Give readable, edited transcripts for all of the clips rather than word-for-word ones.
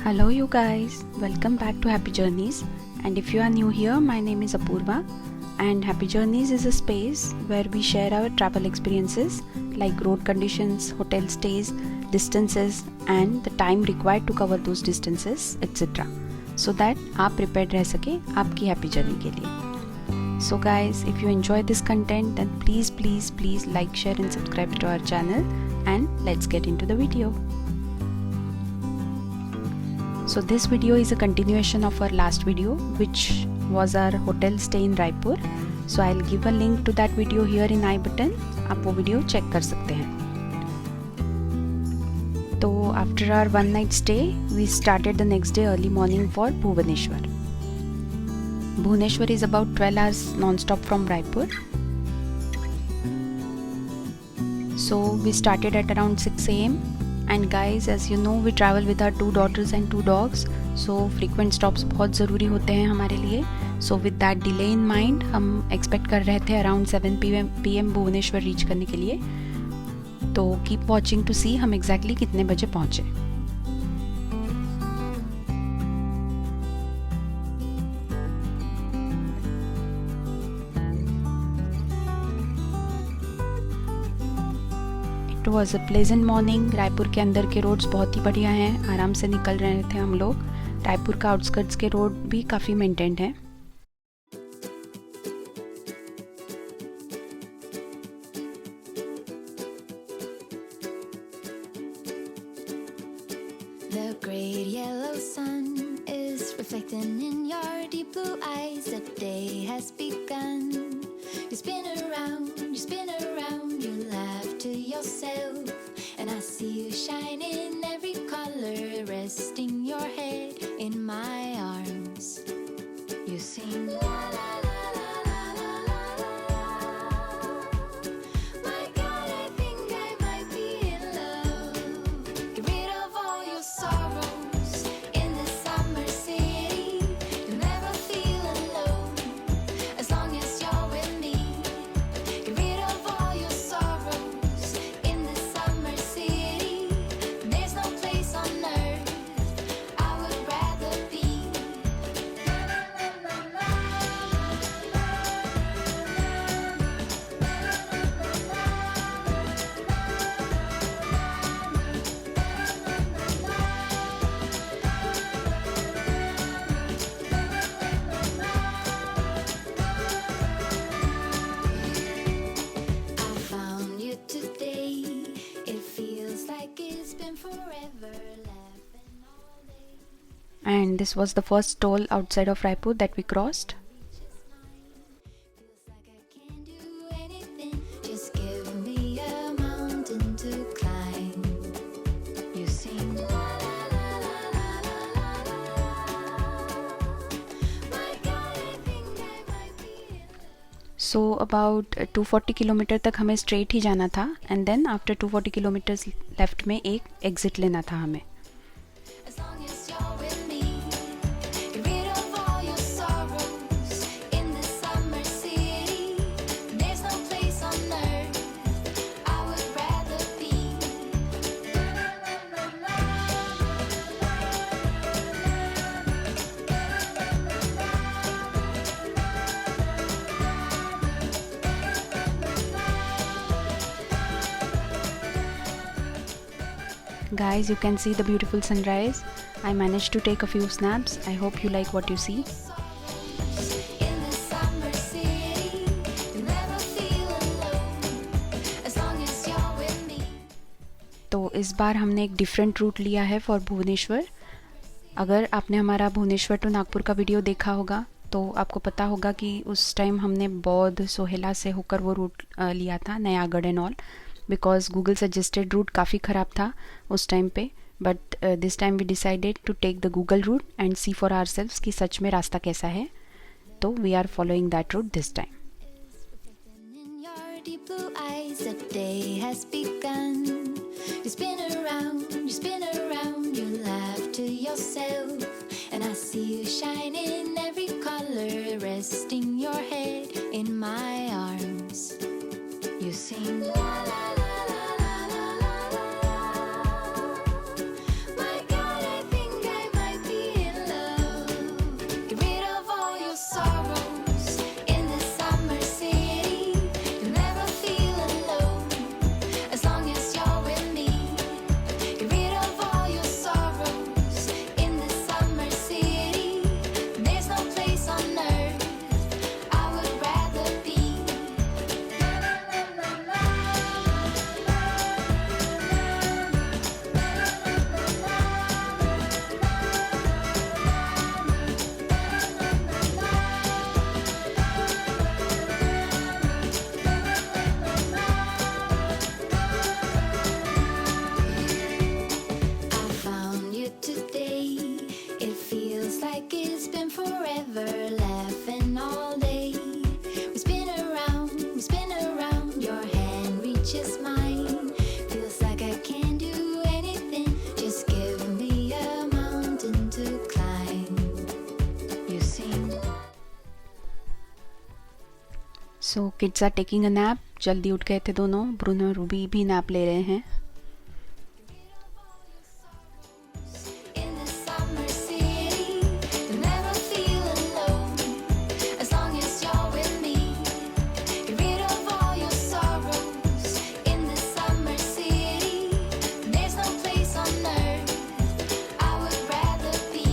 Hello you guys, welcome back to Happy Journeys, and if you are new here, my name is Apurva, and Happy Journeys is a space where we share our travel experiences like road conditions, hotel stays, distances and the time required to cover those distances etc. so that आप prepared रह सके आपकी happy journey के लिए. So guys, if you enjoy this content then please like, share and subscribe to our channel, and let's get into the video. So this video is a continuation of our last video, which was our hotel stay in Raipur. So I'll give a link to that video here in I button. आप वो video check कर सकते हैं. तो after our one night stay, we started the next day early morning for Bhubaneswar. Bhubaneswar is about 12 hours non-stop from Raipur. So we started at around 6 a.m. And guys, as you know, we travel with our 2 daughters and 2 dogs, so frequent stops बहुत ज़रूरी होते हैं हमारे लिए. So with that delay in mind, हम expect कर रहे थे around 7 PM भुवनेश्वर रीच करने के लिए. तो keep watching to see हम exactly कितने बजे पहुँचे. It was a pleasant morning. Raipur के अंदर के रोड्स बहुत ही बढ़िया हैं, आराम से निकल रहे थे हम लोग. रायपुर का आउटस्कर्ट्स के रोड भी काफ़ी मेंटेन्ड हैं. The great yellow sun is reflecting in your deep blue eyes. The day has begun. You spin around, you laugh to yourself, and I see you shine in every color, resting your head in my arms. You sing la la la la la la la la. My God, I think I might be in love. Get rid of all your sorrows in this summer city. You'll never feel alone as long as you're with me. Get rid of all your sorrows in this summer city. There's no place on earth I would rather be. I found you today. It feels like it's been forever. Laughing all day. And this was the first toll outside of Raipur that we crossed. Feels like I can do anything. Just give me a mountain to climb. You sing la la la la la la la la. My God, I think I might be in love. So about 240 kilometre तक हमें straight ही जाना था, and then after 240 kilometres left में एक exit लेना था हमें. As long as you're with me, get rid of all your sorrows in this summer city. There's no place on earth I would rather be. Guys, you can see the beautiful sunrise. I managed to take a few snaps. I hope you like what you see. In this summer city, you'll never feel alone as long as you're with me. तो इस बार हमने एक different root लिया है for Bhubaneswar. अगर आपने हमारा Bhubaneswar to Nagpur का वीडियो देखा होगा तो आपको पता होगा कि उस टाइम हमने बौद्ध सोहेला से होकर वो रूट लिया था, Nayagarh and all, because Google suggested route काफ़ी ख़राब था उस टाइम पे. But this time we decided to take the Google route and see for ourselves कि सच में रास्ता कैसा है. तो we are following that route this time. In your deep blue eyes, the day has begun. You spin around, you laugh to yourself, and I see you shine in every color, resting your head in my arms. You sing la la la la la la la. My God, I think I might so kids are taking a nap. जल्दी उठ गए थे दोनों, Bruno और Ruby भी nap ले रहे हैं। In the summer city, you'll never feel alone. As long as you're with me, get rid of all your sorrows. In the summer city, there's no place on earth I would rather be.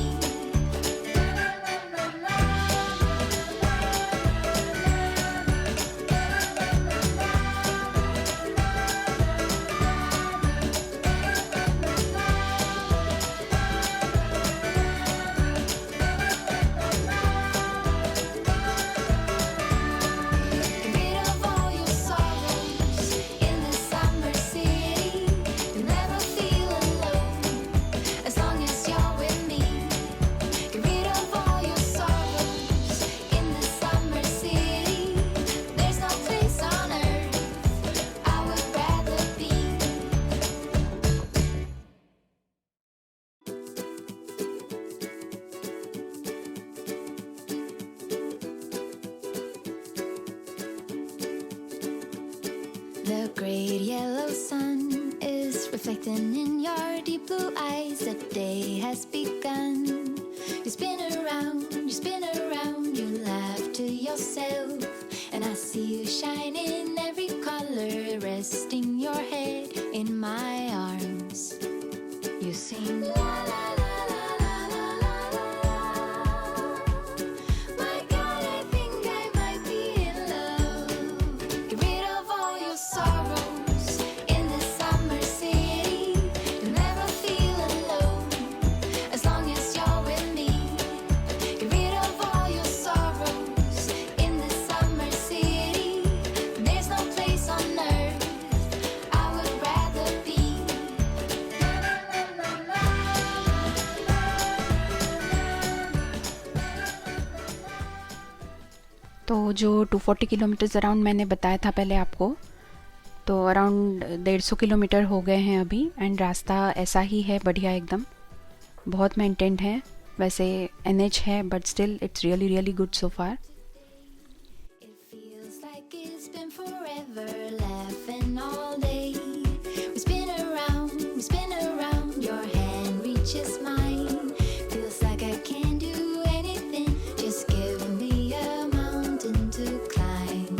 Get rid of all your sorrows. In the summer city, you'll never feel alone. As long as you're with me, get rid of all your sorrows. In the summer city, there's no place on earth I would rather be. The great yellow sun is reflecting in your deep blue eyes. The day has begun. You spin around, you laugh to yourself. And I see you shine in every color, resting your head in my arms. You sing la la la la la la la la. My God, I think I might be in love. Get rid of all your sorrows. In the summer city, you'll never feel alone. As long as you're with me, get rid of all your sorrows. In the summer city, there's no place on earth I would rather be. तो जो 240 kilometres around मैंने बताया था पहले आपको, तो around 150 kilometre हो गए हैं अभी। एंड रास्ता ऐसा ही है, बढ़िया एकदम, बहुत मेंटेन्ड है। वैसे NH है but still it's really really good so far. It feels like it's been forever, laughing all day. We spin around, your hand reaches mine. Feels like I can do anything, just give me a mountain to climb.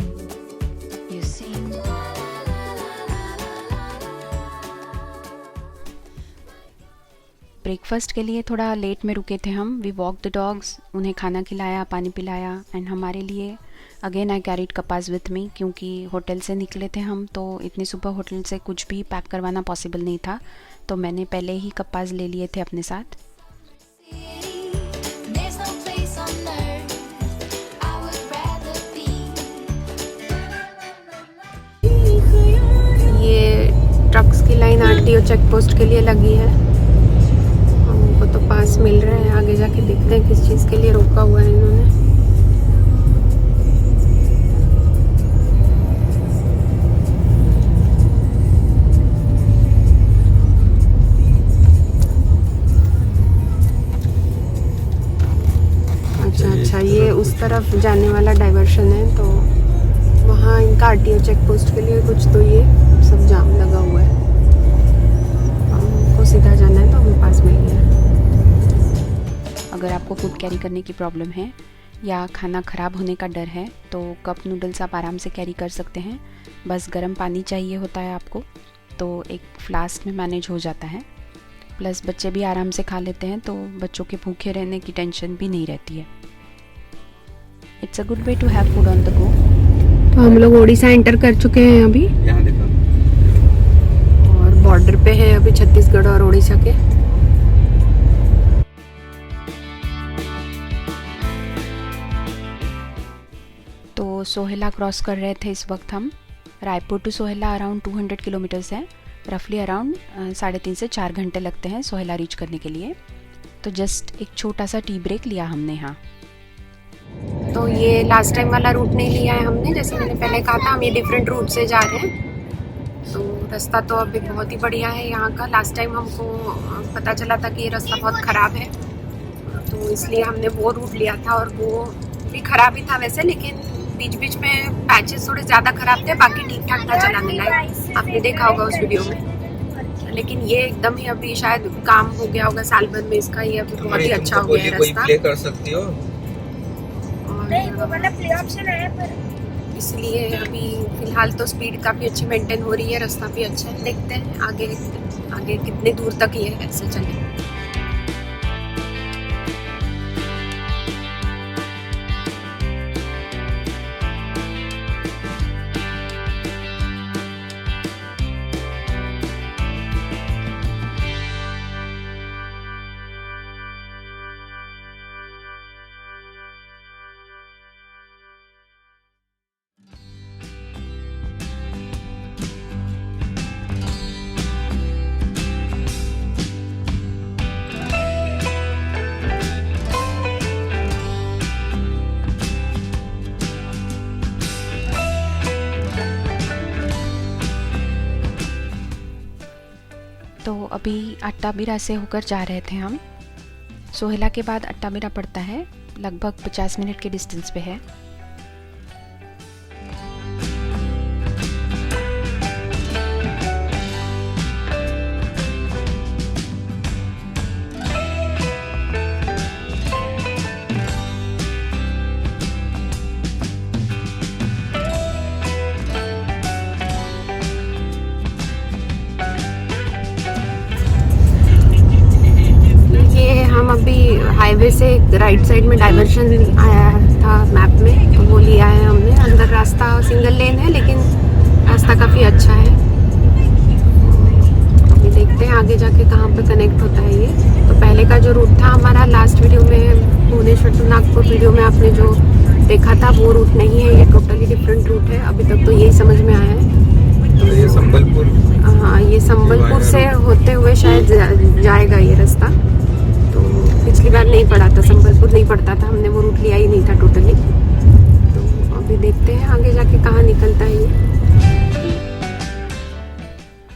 You sing la la la la la la la. Breakfast के लिए थोड़ा late में रुके थे हम। We walk the dogs, उन्हें खाना खिलाया, पानी पिलाया। एंड हमारे लिए अगेन आई कैरीड कपास विथ मी, क्योंकि होटल से निकले थे हम, तो इतनी सुबह होटल से कुछ भी पैक करवाना पॉसिबल नहीं था, तो मैंने पहले ही कपास ले लिए थे अपने साथ। There's no place on earth I would rather be. ये ट्रक्स की लाइन RTO चेक पोस्ट के लिए लगी है। हमको तो पास मिल रहा है, आगे जाके देखते हैं किस चीज़ के लिए रोका हुआ है इन्होंने। अच्छा, ये उस तरफ जाने वाला डाइवर्शन है, तो वहाँ इनका RTO चेक पोस्ट के लिए कुछ तो ये सब जाम लगा हुआ है। हमको सीधा जाना है तो हमें पास मिल गया। अगर आपको फूड कैरी करने की प्रॉब्लम है या खाना ख़राब होने का डर है, तो कप नूडल्स आप आराम से कैरी कर सकते हैं। बस गर्म पानी चाहिए होता है आपको, तो एक फ्लास्क में मैनेज हो जाता है। प्लस बच्चे भी आराम से खा लेते हैं, तो बच्चों के भूखे रहने की टेंशन भी नहीं रहती है। It's a good way to have food on the go. तो हम लोग ओडिशा एंटर कर चुके हैं अभी, यहाँ देखो, और बॉर्डर पे है अभी छत्तीसगढ़ और उड़ीसा के। तो सोहेला क्रॉस कर रहे थे इस वक्त हम। रायपुर टू सोहेला अराउंड 200 किलोमीटर्स है। रफली अराउंड 3.5 से 4 घंटे लगते हैं सोहेला रीच करने के लिए। तो जस्ट एक छोटा सा टी ब्रेक लिया हमने यहाँ। तो ये लास्ट टाइम वाला रूट नहीं लिया है हमने, जैसे मैंने पहले कहा था, हम ये डिफरेंट रूट से जा रहे हैं। तो रास्ता तो अभी बहुत ही बढ़िया है यहाँ का। लास्ट टाइम हमको पता चला था कि ये रास्ता बहुत ख़राब है, तो इसलिए हमने वो रूट लिया था, और वो भी ख़राब ही था वैसे, लेकिन बीच बीच में पैचेस थोड़े ज़्यादा खराब थे, बाकी ठीक ठाक था चलाने लायक, आपने देखा होगा उस वीडियो में। लेकिन ये एकदम ही अभी शायद काम हो गया होगा साल भर में इसका, ये अभी बहुत ही अच्छा हो गया है रास्ता। प्ले कर सकती हो नहीं, वो वाला प्ले ऑप्शन है पर इसलिए अभी फिलहाल तो स्पीड काफ़ी अच्छी मेंटेन हो रही है, रास्ता भी अच्छा है। देखते हैं आगे कितने दूर तक ये ऐसे चले। तो अभी अट्टाबिरा से होकर जा रहे थे हम। सोहेला के बाद अट्टाबिरा पड़ता है, लगभग 50 मिनट के डिस्टेंस पे है। हम अभी हाईवे से राइट साइड में डाइवर्शन आया था मैप में, तो वो लिया है हमने। अंदर रास्ता सिंगल लेन है लेकिन रास्ता काफ़ी अच्छा है। अभी देखते हैं आगे जाके कहाँ पे कनेक्ट होता है ये। तो पहले का जो रूट था हमारा लास्ट वीडियो में, भुवनेश्वर टू नागपुर वीडियो में आपने जो देखा था वो रूट नहीं है, ये टोटली डिफरेंट रूट है। अभी तक तो यही समझ में आया है। तो ये संबलपुर, हाँ, ये संबलपुर से होते हुए शायद जाएगा ये रास्ता। पिछली बार नहीं पड़ा था, संबलपुर नहीं पड़ता था, हमने वो रूट लिया ही नहीं था टोटली। तो अभी देखते हैं आगे जाके कहाँ निकलता है ये।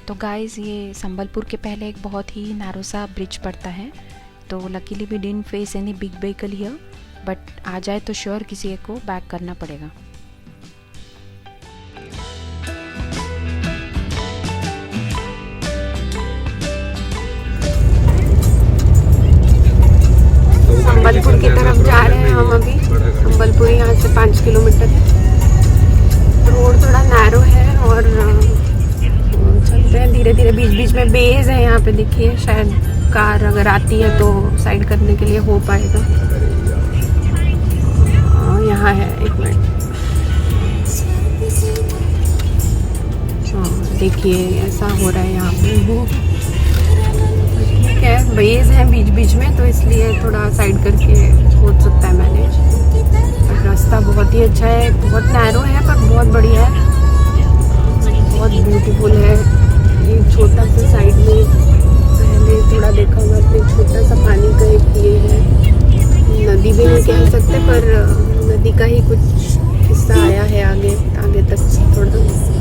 तो गाइस, ये संबलपुर के पहले एक बहुत ही नैरो सा ब्रिज पड़ता है। तो luckily we didn't face any big vehicle here, but आ जाए तो श्योर किसी एक को बैक करना पड़ेगा। संबलपुर की तरफ जा रहे हैं हम अभी। संबलपुर यहाँ से 5 किलोमीटर है। रोड थोड़ा नैरो है और चलते हैं धीरे धीरे। बीच बीच में बेज है यहाँ पे, देखिए शायद कार अगर आती है तो साइड करने के लिए हो पाएगा। यहाँ है, एक मिनट, देखिए ऐसा हो रहा है यहाँ पे। ठीक है, बेज है बीच बीच में, तो इसलिए थोड़ा साइड करके हो सकता है मैनेज। और रास्ता बहुत ही अच्छा है, बहुत नैरो है पर बहुत बढ़िया है, बहुत ब्यूटीफुल है। ये छोटा सा साइड में पहले थोड़ा देखा हुआ अपने, छोटा सा पानी का एक ये है, नदी भी नहीं कह सकते पर नदी का ही कुछ हिस्सा आया है आगे तक थोड़ा।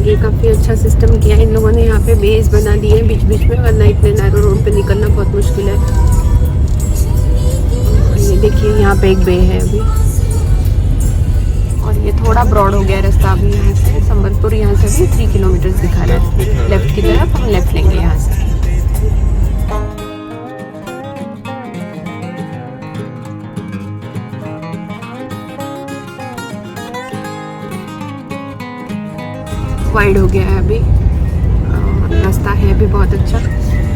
ये काफ़ी अच्छा सिस्टम किया है इन लोगों ने, यहाँ पे बेस बना दिए हैं बीच बीच में, वरना इतने नैरो रोड पे निकलना बहुत मुश्किल है। ये देखिए यहाँ पे एक बे है अभी, और ये थोड़ा ब्रॉड हो गया रास्ता अभी। यहाँ से संबलपुर यहाँ से भी 3 किलोमीटर दिखा रहा है लेफ्ट की तरफ, हम लेफ्ट लेंगे यहाँ से। वाइड हो गया है अभी, रास्ता है भी बहुत अच्छा,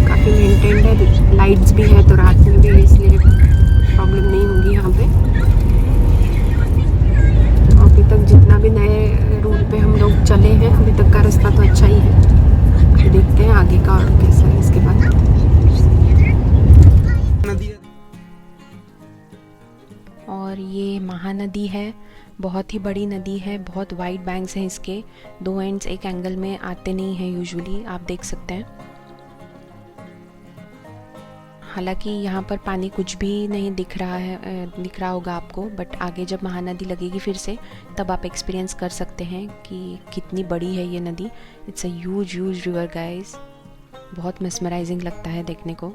काफ़ी मेंटेन्ड है, लाइट्स भी है तो रात में भी, इसलिए प्रॉब्लम नहीं होगी यहाँ पे। अभी तक जितना भी नए रूट पे हम लोग चले हैं, अभी तक का रास्ता तो अच्छा ही है। तो देखते हैं आगे का और कैसा है इसके बाद। और ये महानदी है, बहुत ही बड़ी नदी है, बहुत वाइड बैंक्स हैं इसके, 2 एंड्स एक एंगल में आते नहीं हैं यूजुअली, आप देख सकते हैं। हालांकि यहाँ पर पानी कुछ भी नहीं दिख रहा होगा आपको, बट आगे जब महानदी लगेगी फिर से, तब आप एक्सपीरियंस कर सकते हैं कि कितनी बड़ी है ये नदी। It's a huge river guys, बहुत मेस्मराइजिंग लगता है देखने को।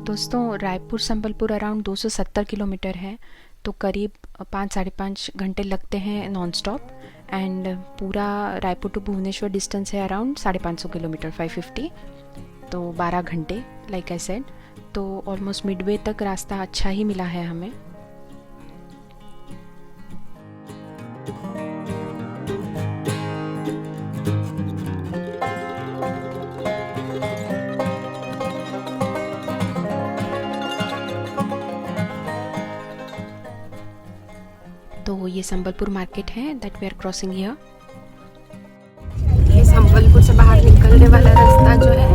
दोस्तों रायपुर संबलपुर अराउंड 270 किलोमीटर है, तो करीब 5-5.5 घंटे लगते हैं नॉन स्टॉप। एंड पूरा रायपुर टू भुवनेश्वर डिस्टेंस है अराउंड 550 किलोमीटर 550, तो 12 घंटे लाइक आई सेड। तो ऑलमोस्ट मिडवे तक रास्ता अच्छा ही मिला है हमें। तो ये संबलपुर मार्केट है that we are crossing here. ये संबलपुर से बाहर निकलने वाला रास्ता जो है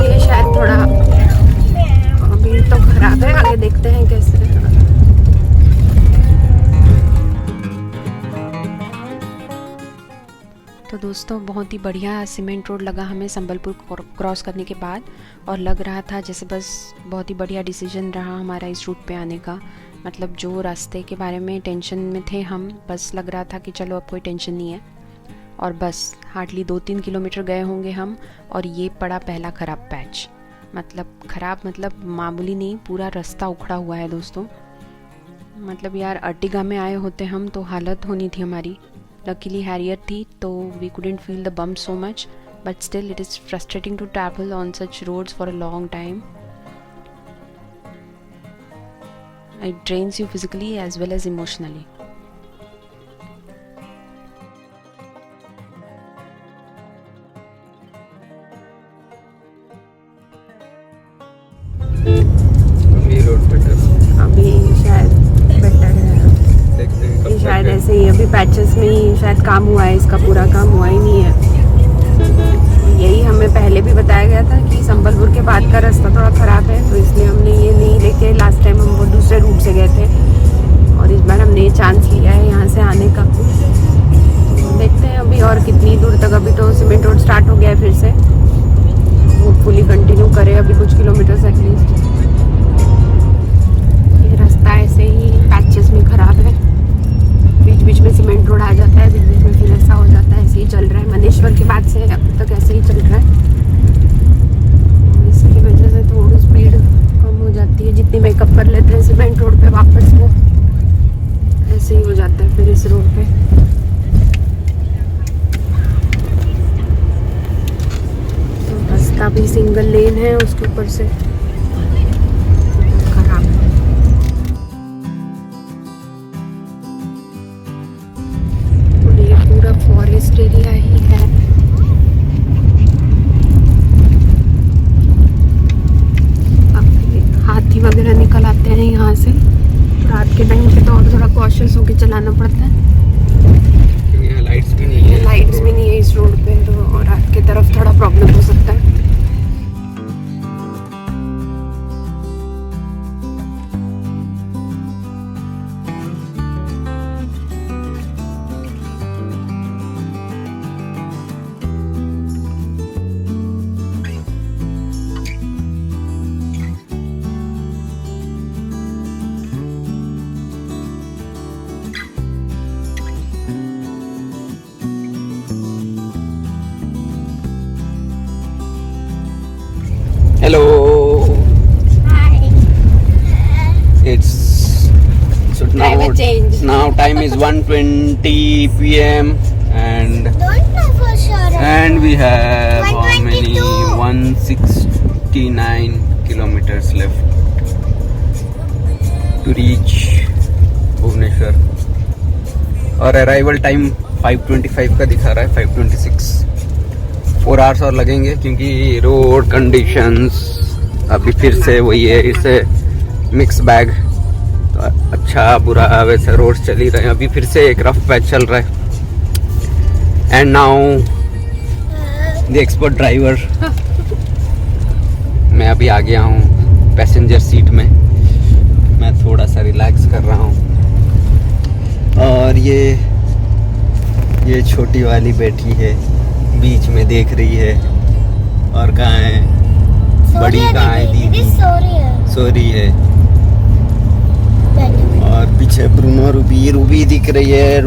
ये शायद थोड़ा अभी तो खराब है, आगे देखते हैं कैसे। तो दोस्तों बहुत ही बढ़िया सीमेंट रोड लगा हमें संबलपुर क्रॉस करने के बाद, और लग रहा था जैसे बस बहुत ही बढ़िया डिसीजन रहा हमारा इस रूट पे आने का। मतलब जो रास्ते के बारे में टेंशन में थे हम, बस लग रहा था कि चलो अब कोई टेंशन नहीं है। और बस हार्डली 2-3 किलोमीटर गए होंगे हम, और ये पड़ा पहला ख़राब पैच। मतलब ख़राब मतलब मामूली नहीं, पूरा रास्ता उखड़ा हुआ है दोस्तों। मतलब यार अर्टिगा में आए होते हम तो हालत होनी थी हमारी। लकीली हैरियर थी तो we couldn't feel the bump so much, but still it is frustrating to travel on such roads for a long time. It drains you physically as well as emotionally. अभी शायद better है, ये शायद ऐसे ही अभी patches में ही शायद काम हुआ है, इसका पूरा काम हुआ ही नहीं है। यही हमें पहले भी बताया गया था कि संबलपुर के बाद का रास्ता थोड़ा ख़राब है, तो इसलिए हमने ये नहीं लेके लास्ट टाइम हम वो दूसरे रूट से गए थे, और इस बार हमने ये चांस लिया है यहाँ से आने का। तो देखते हैं अभी और कितनी दूर तक। अभी तो सीमेंट रोड स्टार्ट हो गया है फिर से, होपफुली कंटिन्यू करे अभी कुछ किलोमीटर्स एटलीस्ट। ये रास्ता ऐसे ही पैचेस में ख़राब है, बीच बीच में सीमेंट रोड आ जाता है, बीच बीच में फिर ऐसा हो जाता है। ऐसे ही चल रहा है मनेश्वर के बाद से अब तक ऐसे ही चल रहा है। इसकी वजह से थोड़ी स्पीड कम हो जाती है, जितनी मेकअप कर लेते हैं सीमेंट रोड पे वापस वो ऐसे ही हो जाता है फिर इस रोड पे। तो रास्ता भी सिंगल लेन है, उसके ऊपर से खराब है। और ये पूरा फॉरेस्ट एरिया ही है। हाथी वगैरह निकल आते हैं यहाँ से, रात के टाइम पे तो और थोड़ा कॉशियस होकर चलाना पड़ता है। यहाँ लाइट्स भी नहीं है, लाइट्स भी नहीं है इस रोड पे, तो रात की तरफ थोड़ा प्रॉब्लम हो सकता है। Hello. Hi. It's so Climate change. now time is 1:20 p.m. and Don't know for sure. we have how many 122. 169 kilometers left to reach Bhubaneswar, और अराइवल टाइम 5:25 का दिखा रहा है, 5:26। 4 hours और लगेंगे क्योंकि रोड कंडीशंस अभी फिर से वही है, इसे मिक्स बैग, तो अच्छा बुरा वैसे रोड चल ही रहे हैं। अभी फिर से एक रफ पैच चल रहा है। And now the expert driver, मैं अभी आ गया हूँ पैसेंजर सीट में। मैं थोड़ा सा रिलैक्स कर रहा हूँ, और ये छोटी वाली बैठी है बीच में देख रही है। और कहाँ है बड़ी, कहाँ है दीदी? सो रही है। और पीछे ब्रूनो रूबी दिख रही है।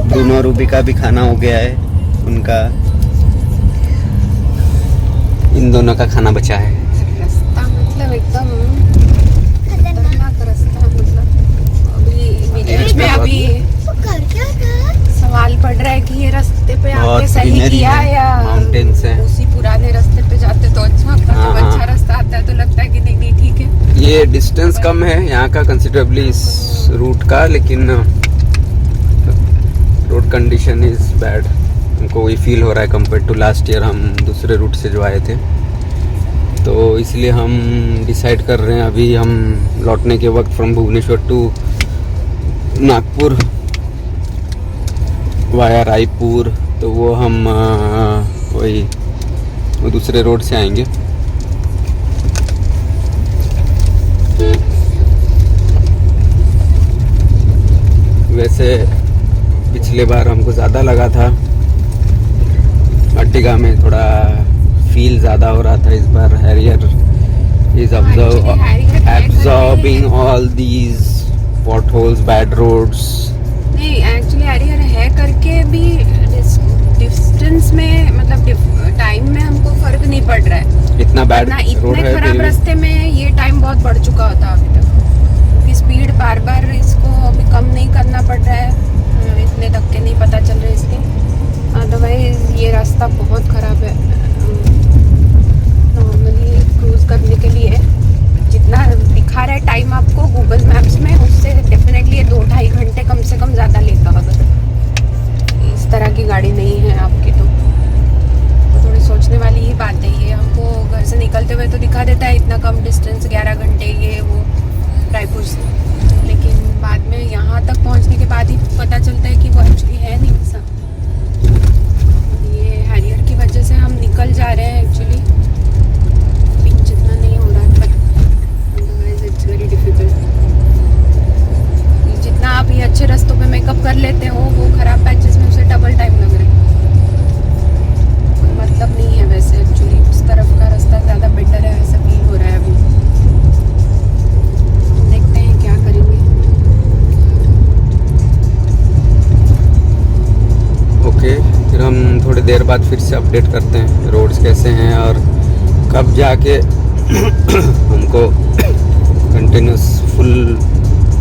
ब्रूनो रूबी का भी खाना हो गया है उनका। इन दोनों का खाना बचा है। रास्ता मतलब एकदम खतरनाक रास्ता है। मतलब अभी बीच में अभी कर क्या था? सवाल पड़ रहा है कि ये रास्ते पे बहुत आके सही greenery किया है, या mountains है। उसी पुराने रास्ते पे जाते तो अच्छा होता। जब हाँ। अच्छा रास्ता आता है तो लगता है कि नहीं नहीं ठीक है। ये डिस्टेंस कम है यहाँ का कंसिडरेबली इस रूट का, लेकिन रोड कंडीशन इज बैड। हमको वही फील हो रहा है कंपेयर टू लास्ट ईयर हम दूसरे रूट से जो आए थे। तो इसलिए हम डिसाइड कर रहे हैं अभी हम लौटने के वक्त from Bhubaneswar to Nagpur via Raipur, तो वो हम वही वो दूसरे रोड से आएंगे। वैसे पिछले बार हमको ज़्यादा लगा था, अर्टिगा में थोड़ा फील ज़्यादा हो रहा था। इस बार Harrier is absorbing all these potholes, bad roads. नहीं एक्चुअली हैरियर है करके भी डिस्टेंस में मतलब टाइम में हमको फर्क नहीं पड़ रहा है। इतना बैड ना रोड इतने है खराब फिर भी। रास्ते में ये टाइम बहुत बढ़ चुका होता अभी तक, क्योंकि स्पीड बार बार इसको अभी कम नहीं करना पड़ रहा है। इतने धक्के नहीं पता चल रहे इसके। अदरवाइज ये रास्ता बहुत खराब है। नॉर्मली क्रूज करने के लिए जितना दिखा रहा है टाइम आपको गूगल मैप्स में, उससे डेफिनेटली ये 2-2.5 घंटे कम से कम ज़्यादा लेता अगर इस तरह की गाड़ी नहीं है आपकी तो थोड़ी सोचने वाली ही बात है। ये हमको घर से निकलते हुए तो दिखा देता है इतना कम डिस्टेंस 11 घंटे ये वो रायपुर से, लेकिन बाद में यहाँ तक पहुँचने के बाद ही पता चलता है कि वो एक्चुअली है नहीं ऐसा। ये हैरियर की वजह से हम निकल जा रहे हैं एक्चुअली, पिंच जितना नहीं हो रहा है, but otherwise it's very difficult. जितना आप ये अच्छे रास्तों पे मेकअप कर लेते हो वो खराब पैचेस में उसे डबल टाइम लग रहा है। कोई मतलब नहीं है वैसे एक्चुअली, उस तरफ का रास्ता ज़्यादा बेटर है ऐसा फील हो रहा है अभी। देखते हैं क्या करेंगे। ओके, फिर हम थोड़ी देर बाद फिर से अपडेट करते हैं रोड्स कैसे हैं और कब जाके हमको कंटिन्यूस फुल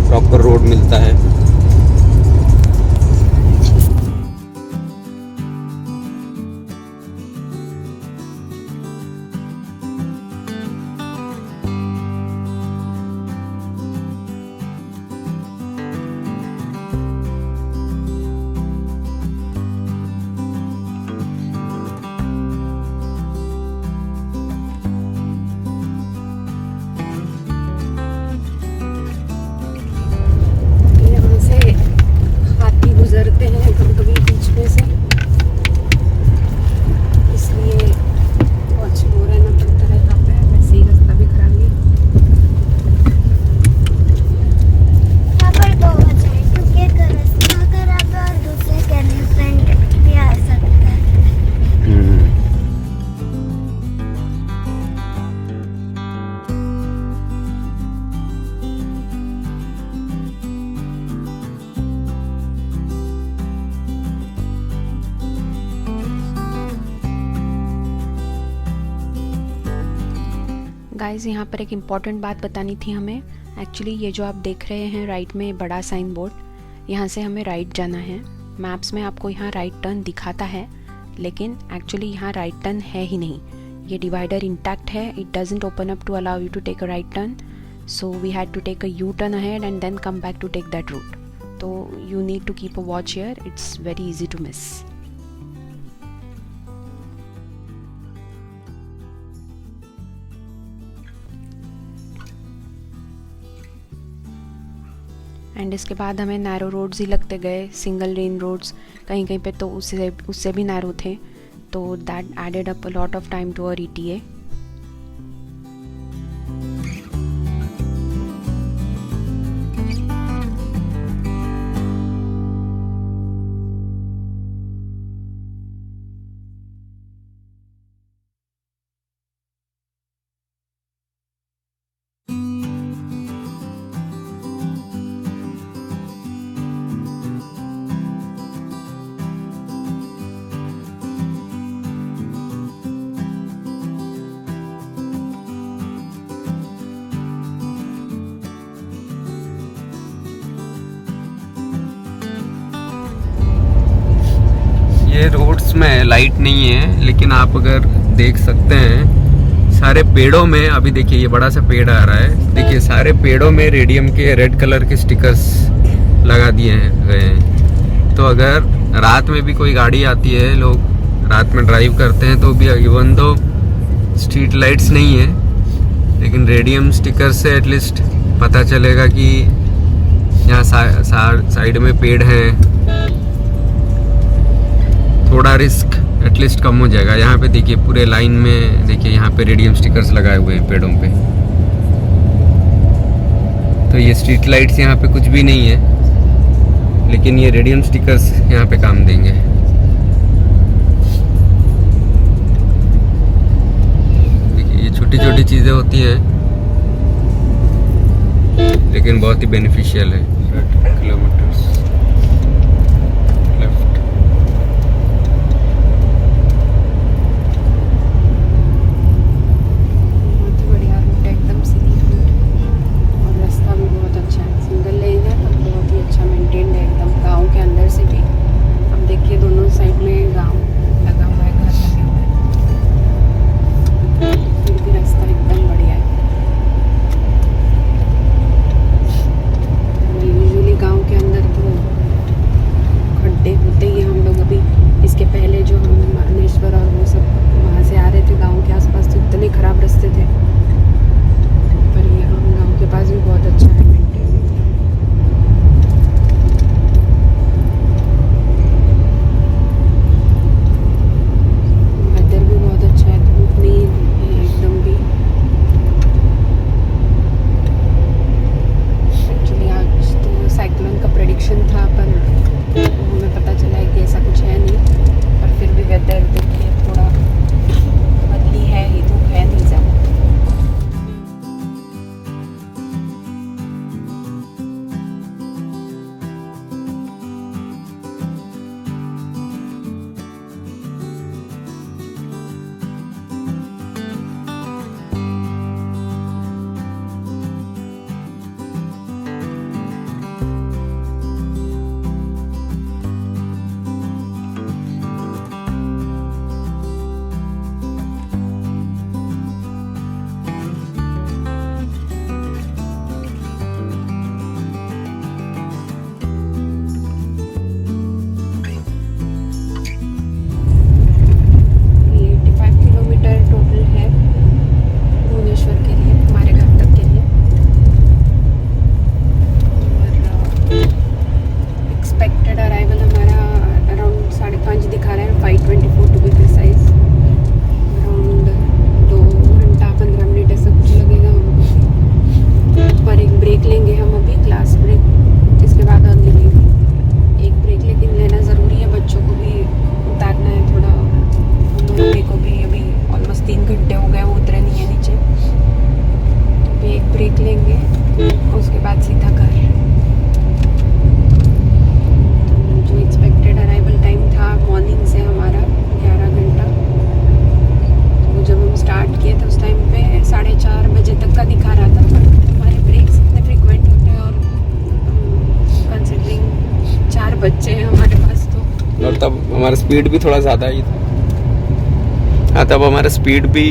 प्रॉपर रोड मिलता है। यहाँ से हाथी गुजरते हैं कभी कभी बीच में से, इसलिए वॉच हो रहना पड़ता है यहाँ पे। वैसे ही रास्ता भी खराब है। यहाँ पर दो वजह है, क्योंकि एक रास्ता खराब है और दूसरे कैमरे फ्रेंड भी आ सकता है। गाइस यहाँ पर एक इम्पॉर्टेंट बात बतानी थी हमें। एक्चुअली ये जो आप देख रहे हैं राइट में बड़ा साइन बोर्ड, यहाँ से हमें राइट जाना है। मैप्स में आपको यहाँ राइट टर्न दिखाता है, लेकिन एक्चुअली यहाँ राइट टर्न है ही नहीं। ये डिवाइडर इंटैक्ट है, it doesn't open up to allow you to take a right turn, so we had to take a U turn ahead and then come back to take that route. तो you need to keep a watch here, it's very easy to miss. And इसके बाद हमें narrow roads ही लगते गए, single lane roads कहीं कहीं पे तो उससे भी नैरो थे, तो that added up a lot of time to our ETA। ये रोड्स में लाइट नहीं है, लेकिन आप अगर देख सकते हैं सारे पेड़ों में, अभी देखिए ये बड़ा सा पेड़ आ रहा है, देखिए सारे पेड़ों में रेडियम के रेड कलर के स्टिकर्स लगा दिए गए हैं। तो अगर रात में भी कोई गाड़ी आती है, लोग रात में ड्राइव करते हैं, तो भी इवन दो स्ट्रीट लाइट्स नहीं है, लेकिन रेडियम स्टिकर से एटलीस्ट पता चलेगा कि यहाँ साइड में पेड़ हैं। थोड़ा रिस्क एटलीस्ट कम हो जाएगा। यहाँ पे देखिए पूरे लाइन में, देखिए यहाँ पे रेडियम स्टिकर्स लगाए हुए हैं पेड़ों पे। तो ये स्ट्रीट लाइट्स यहाँ पे कुछ भी नहीं है, लेकिन ये रेडियम स्टिकर्स यहाँ पे काम देंगे। देखिए ये छोटी छोटी चीज़ें होती हैं, लेकिन बहुत ही बेनिफिशियल है। 30 किलोमीटर्स लेफ्ट। बहुत ही बढ़िया रूट है, एकदम सीधी रूट, और रास्ता भी बहुत अच्छा है, सिंगल लेन है पर बहुत ही अच्छा मेंटेन्ड है एकदम। गांव के अंदर से भी हम देखिए दोनों साइड में गांव लगा हुआ है, घर लगे हुए हैं, फिर भी रास्ता एकदम बढ़िया है। यूजुअली गांव के अंदर तो खड्डे होते ही हैं। हम लोग अभी इसके पहले जो हम मानेश्वर और वो सब वहाँ से आ रहे थे गांव के आसपास, तो इतने ख़राब रास्ते थे, पर यहाँ गांव के पास भी बहुत अच्छा है मेंटेन। वेदर भी बहुत अच्छा है, धूप नहीं है एकदम भी। एक्चुअली आज तो साइक्लोन का प्रेडिक्शन था, पर हमें पता चला है कि ऐसा कुछ है नहीं, पर फिर भी वेदर देखिए थोड़ा बदली है ही, धूप है नहीं ज़्यादा। बच्चे हैं हमारे पास तो। और तब हमारा स्पीड भी थोड़ा ज़्यादा ही था। हाँ, तब हमारा स्पीड भी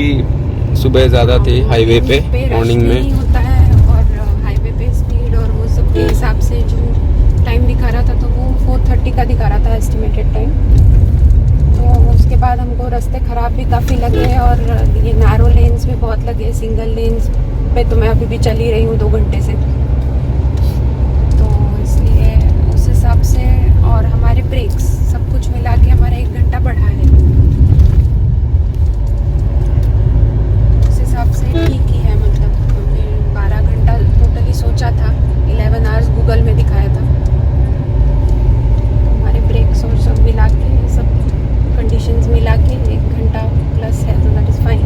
सुबह ज़्यादा थी हाईवे पे मॉर्निंग में होता है, और हाईवे पे स्पीड और वो सब के हिसाब से जो टाइम दिखा रहा था, तो वो 4:30 का दिखा रहा था एस्टिमेटेड टाइम। तो उसके बाद हमको रास्ते ख़राब भी काफ़ी लगे, और ये नैरो लेन्स भी बहुत लगे। सिंगल लेन्स पे तो मैं अभी भी चल ही रही हूँ 2 घंटे से, तो इसलिए उस हिसाब से, और हमारे ब्रेक्स सब कुछ मिला के हमारा 1 घंटा बढ़ा है, उस हिसाब से ठीक ही है। मतलब हमने 12 घंटा टोटली सोचा था, 11 आवर्स गूगल में दिखाया था। हमारे ब्रेक्स और सब मिला के, सब कंडीशंस मिला के 1 घंटा प्लस है, तो that is fine,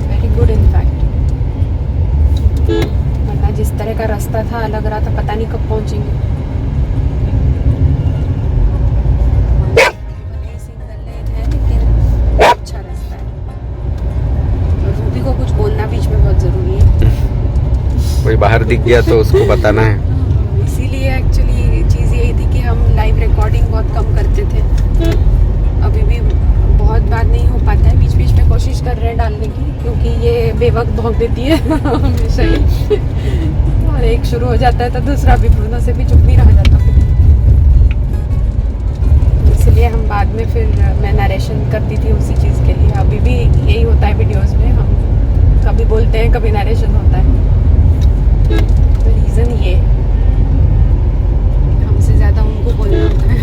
very good in fact. वरना जिस तरह का रास्ता था, लग रहा था पता नहीं कब पहुँचेंगे। सिंगल लेन है लेकिन अच्छा रास्ता है, और रूबी को कुछ बोलना बीच में बहुत ज़रूरी है। कोई बाहर दिख गया तो उसको बताना है। इसीलिए एक्चुअली चीज़ यही थी कि हम लाइव रिकॉर्डिंग बहुत कम करते थे, बेवक्त भौंक देती है हमेशा ही। और एक शुरू हो जाता है तो दूसरा भी ब्रूनो से भी चुप नहीं रहा जाता फिर। इसलिए हम बाद में फिर मैं नरेशन करती थी उसी चीज़ के लिए। अभी भी यही होता है वीडियोस में, हम कभी बोलते हैं कभी नरेशन होता है। तो रीज़न ये हमसे ज़्यादा उनको बोलना होता है।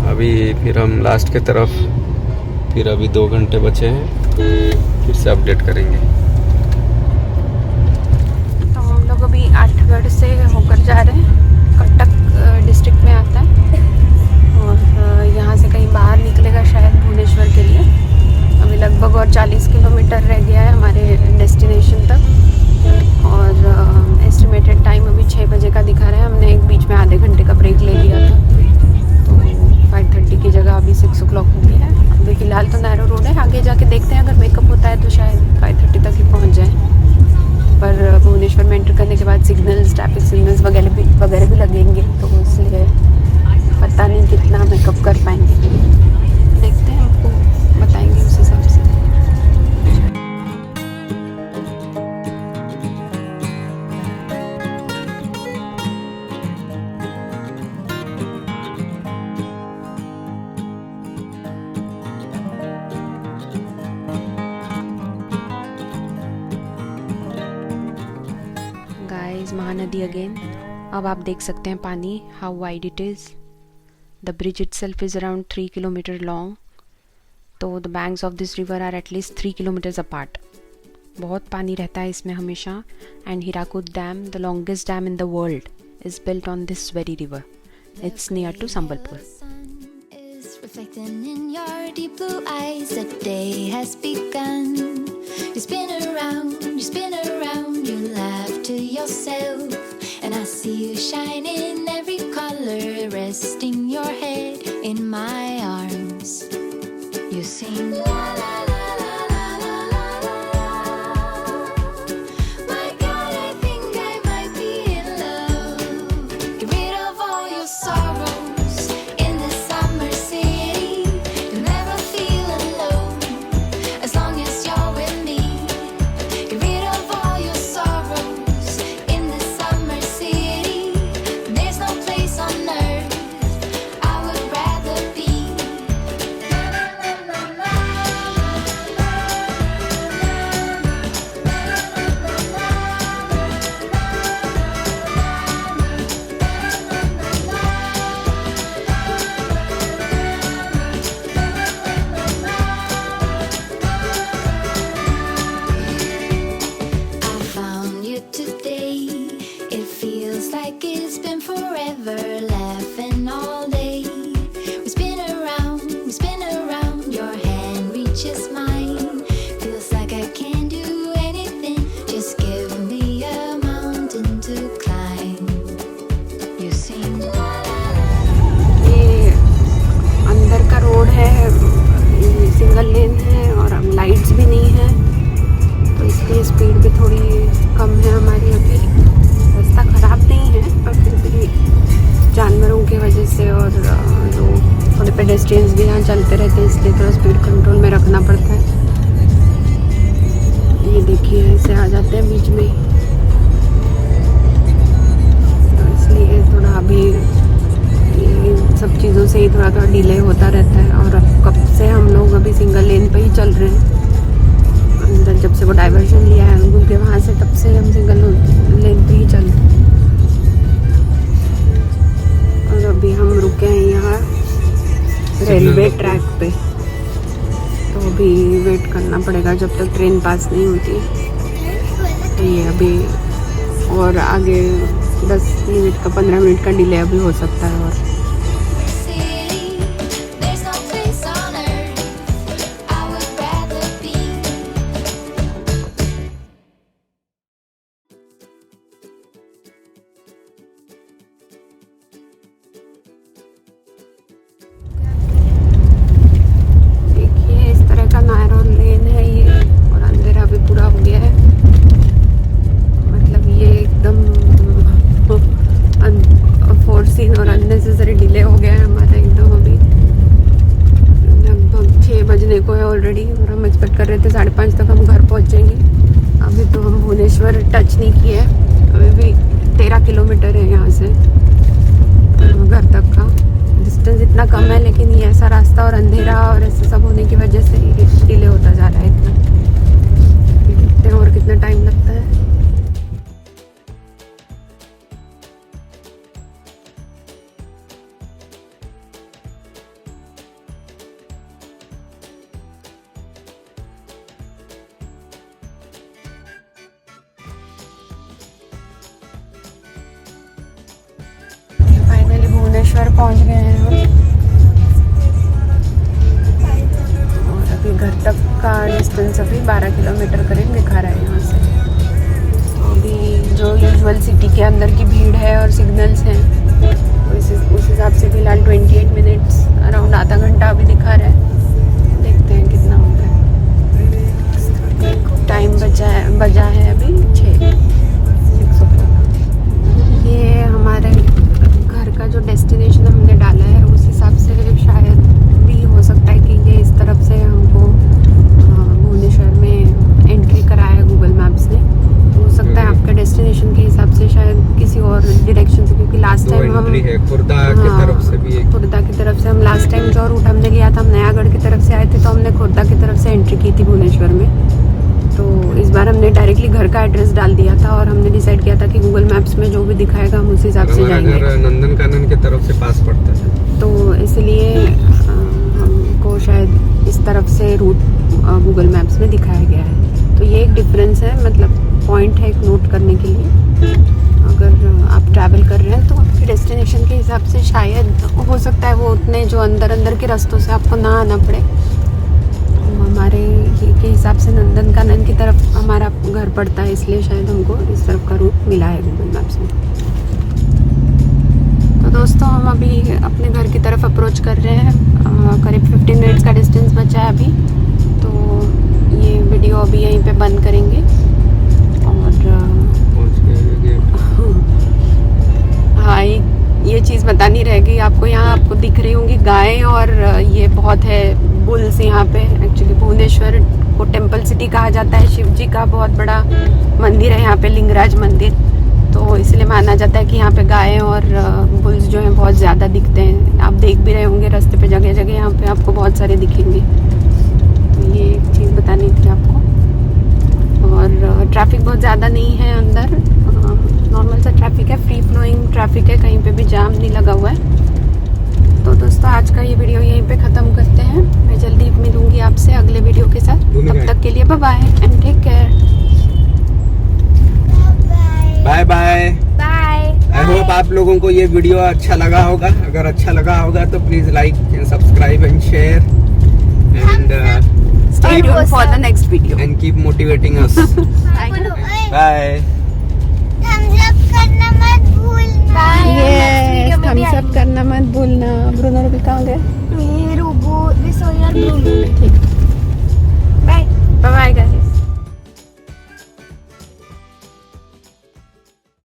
अभी फिर हम लास्ट के तरफ, फिर अभी 2 घंटे बचे हैं, फिर से अपडेट करेंगे। तो हम लोग अभी आठगढ़ से होकर जा रहे हैं, कटक डिस्ट्रिक्ट में आता है। और यहाँ से कहीं बाहर निकलेगा शायद भुवनेश्वर के लिए। अभी लगभग और 40 किलोमीटर रह गया है हमारे डेस्टिनेशन तक। और एस्टिमेटेड टाइम अभी 6 बजे का दिखा रहा है। हमने एक बीच में आधे घंटे का ब्रेक ले लिया था, तो 5:30 की जगह अभी 6 o'clock हो गया है। अभी फ़िलहाल तो नैरो रोड है, आगे जाके देखते हैं, अगर मेकअप होता है तो शायद 5:30 तक ही पहुंच जाए। पर भुवनेश्वर में एंटर करने के बाद सिग्नल्स, ट्रैफिक सिग्नल्स वगैरह भी लगेंगे, तो इसलिए पता नहीं कितना मेकअप कर पाएंगे। देखते हैं, आपको बताएंगे उस हिसाब से। Guys, Mahanadi again. अब आप देख सकते हैं पानी, how wide it is. The bridge itself is around 3 kilometre long. तो the banks of this river are at least 3 kilometres apart. बहुत पानी रहता है इसमें हमेशा। And Hirakud dam, the longest dam in the world, is built on this very river. It's near to Sambalpur. Reflecting in your deep blue eyes, the day has begun. You spin around, you laugh to yourself, and I see you shine in every color, resting your head in my arms. You sing la la la la la la la la. My God, I think I might be in love. Get rid of all your sorrows in this summer city. You'll never feel alone as long as you're with me. Get rid of all your sorrows in this summer city. There's no place on earth I would rather be. I found you today. It feels like it's been forever, laughing all day. We spin around, your hand reaches mine. Feels like I can't do anything, just give me a mountain to climb. You sing la la la. ये अंदर का road है, ये single lane है और अब lights भी नहीं है, तो इसलिए स्पीड भी थोड़ी कम है हमारी अभी। रास्ता ख़राब नहीं है, पर फिर भी जानवरों की वजह से और जो थोड़े पेडेस्ट्रियंस भी यहाँ चलते रहते हैं, इसलिए थोड़ा स्पीड कंट्रोल में रखना पड़ता है। ये देखिए, ऐसे आ जाते हैं बीच में, तो इसलिए थोड़ा अभी ये सब चीज़ों से ही थोड़ा डिले होता रहता है। और अब कब से हम लोग अभी सिंगल लेन पे ही चल रहे हैं। अंदर जब से वो डाइवर्जन लिया है अंगुल के वहाँ से, तब से हम सिंगल लेन पे ही चल रहे हैं। और अभी हम रुके हैं यहाँ रेलवे ट्रैक पे, तो अभी वेट करना पड़ेगा जब तक ट्रेन पास नहीं होती है। तो ये अभी और आगे 10 मिनट का 15 मिनट का डिले अभी हो सकता है। और There's no place on earth I would rather be. देखिए, इस तरह का नैरो लेन है ये, और अंधेरा भी पूरा हो गया है। मतलब ये एकदम फोर्सिंग और अननेसेसरी ऑलरेडी और हम एक्सपेक्ट कर रहे थे 5:30 तक हम घर पहुंच जाएंगे। अभी तो हम भुवनेश्वर टच नहीं किए, अभी भी 13 किलोमीटर है यहाँ से घर तक का डिस्टेंस। इतना कम है, लेकिन ये ऐसा रास्ता और अंधेरा और ऐसे सब होने की वजह से डिले होता जा रहा है इतना। देखते हैं और कितना टाइम लगता है। फाइनली भुवनेश्वर पहुंच गए हैं हम और अभी घर तक का डिस्टेंस अभी 12 किलोमीटर करीब दिखा रहा है यहाँ से। तो अभी जो यूजुअल सिटी के अंदर की भीड़ है और सिग्नल्स हैं उस हिसाब से फिलहाल 28 मिनट्स अराउंड आधा घंटा अभी दिखा रहा है। देखते हैं कितना होता है। टाइम बजा है अभी 6 ये हमारे घर का जो डेस्टिनेशन हमने डाला है उस हिसाब से शायद भी हो सकता है कि ये इस तरफ से हमको भुवनेश्वर में एंट्री कराया है गूगल मैप्स ने। तो हो सकता है आपके डेस्टिनेशन के हिसाब से शायद किसी और डायरेक्शन से, क्योंकि लास्ट टाइम हम खुर्दा की तरफ से भी खुर्दा की तरफ से हम लास्ट टाइम जो रूट हमने लिया था, हम नयागढ़ की तरफ से आए थे तो हमने खुर्दा की तरफ से एंट्री की थी भुवनेश्वर में। तो इस बार हमने डायरेक्टली घर का एड्रेस डाल दिया था और हमने डिसाइड किया था कि गूगल मैप्स में जो भी दिखाएगा हम उस हिसाब से जाएंगे। नंदनकानन की तरफ से पास पड़ता है, तो इसलिए हमको शायद इस तरफ से रूट गूगल मैप्स में दिखाया गया है। तो ये एक डिफरेंस है, मतलब पॉइंट है एक नोट करने के लिए। अगर आप ट्रैवल कर रहे हैं तो आपके डेस्टिनेशन के हिसाब से शायद हो सकता है वो उतने जो अंदर के रास्तों से आपको ना आना पड़े। हमारे के हिसाब से नंदनकानन की तरफ हमारा घर पड़ता है, इसलिए शायद हमको इस तरफ का रूट मिला है गूगल मैप्स में। तो दोस्तों हम अभी अपने घर की तरफ अप्रोच कर रहे हैं। करीब 15 मिनट्स का डिस्टेंस बचा है अभी, तो ये वीडियो अभी यहीं पे बंद करेंगे। और हाँ, ये चीज़ बतानी रहेगी आपको। यहाँ आपको दिख रही होंगी गायें और ये बहुत है बुल्स यहाँ पे। एक्चुअली भुवनेश्वर को टेम्पल सिटी कहा जाता है, शिव जी का बहुत बड़ा मंदिर है यहाँ पे, लिंगराज मंदिर। तो इसलिए माना जाता है कि यहाँ पे गायें और बुल्स जो हैं बहुत ज़्यादा दिखते हैं। आप देख भी रहे होंगे रास्ते पे जगह जगह यहाँ पे आपको बहुत सारे दिखेंगे। तो ये एक चीज़ बतानी थी आपको। और ट्रैफिक बहुत ज़्यादा नहीं है अंदर, नॉर्मल सा ट्रैफिक है, फ्री फ्लोइंग ट्रैफिक है, कहीं पे भी जाम नहीं लगा हुआ है। तो दोस्तों आज का ये वीडियो यहीं पे ख़त्म करते हैं। मैं जल्दी मिलूंगी आपसे अगले वीडियो के साथ। तब तक के लिए bye bye and take care. Bye bye bye. I hope आप लोगों को ये वीडियो अच्छा लगा होगा। अगर अच्छा लगा होगा तो please like and subscribe and share and Stay tuned for the next video. and keep motivating us. Bye. Thumbs up करना मत भूलना। Yes, thumbs up करना मत भूलना। ब्रूनो रूबी कहाँ गए? ये robo, this all your Bruno। ठीक। Bye bye guys.